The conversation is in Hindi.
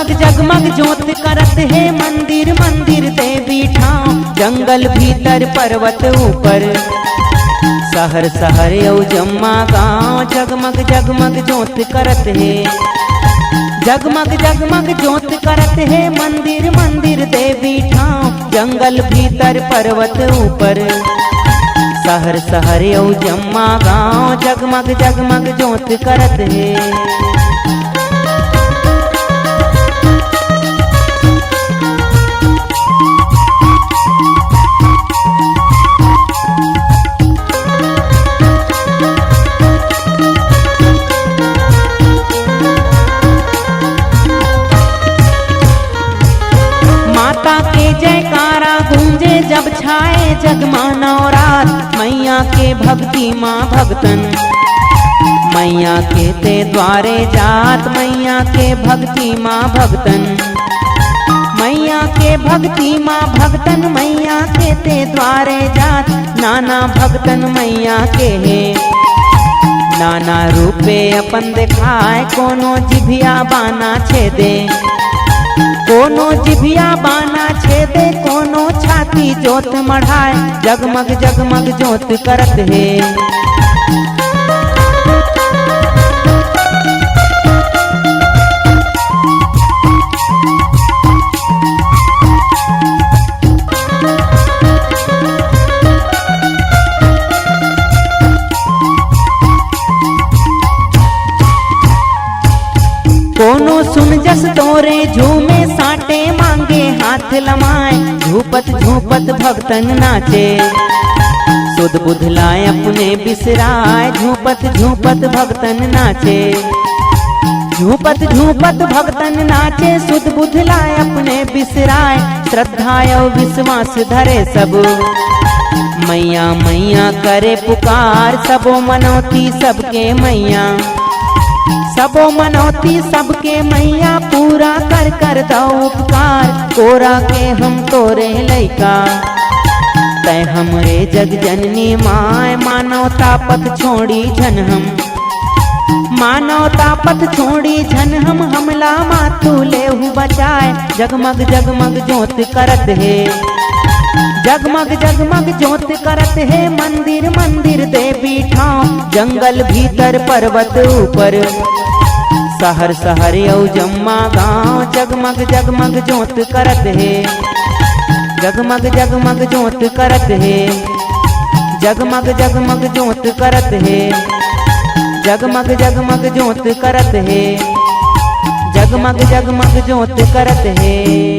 जगमग जगमग ज्योत करत है मंदिर मंदिर देवी ठाव, जंगल भीतर पर्वत ऊपर शहर शहर यौ जम्मा गाँव, जगमग जगमग ज्योत करत है, जगमग जगमग ज्योत करत है मंदिर मंदिर देवी ठाव, जंगल भीतर पर्वत ऊपर शहर शहर यौ जम्मा गाँव, जगमग जगमग ज्योत करत है। माता के जयकारा गूंजे जब छाए जगमाना रात, मैया के भक्ति माँ भक्तन मैया के ते द्वारे जात, मैया के भक्ति माँ भक्तन मैया के भक्ति माँ भक्तन, मैया के ते द्वारे जात, नाना भक्तन मैया के है नाना रूपे अपन दिखाए, कोनो जिभिया बाना छेदे कोनो जिभिया बाना छेदे, कोनो छाती जोत मढ़ाए, जगमग जगमग जोत करत है। कोनो सुन जस तोरे झूमे साटे मांगे हाथ लमाए, झूपत झूपत भक्तन नाचे सुध बुध लाए अपने बिसराए, झूपत झूपत भक्तन नाचे झूपत झूपत भक्तन नाचे, सुध बुध लाए अपने बिसराए, श्रद्धा और विश्वास धरे सब मैया मैया करे पुकार, सबो मनौती सबके मैया सबो मनौती सबके मैया, पूरा कर कर दो उपकार, कोरा के हम तोरे लैका तय हमरे जग जननी माय, मानवता पथ छोड़ी झन हम मानवता पथ छोड़ी झन हम, हमला मातू लेहु बचाए, जगमग जगमग ज्योत करत है, जगमग जगमग ज्योत करत है मंदिर मंदिर देवी ठाव, जंगल भीतर पर्वत ऊपर शहर शहर यौ जम्मा गाँव, जगमग जगमग ज्योत करत है, जगमग जगमग ज्योत करत है, जगमग जगमग ज्योत करत है, जगमग जगमग ज्योत करत है, जगमग जगमग ज्योत करत है।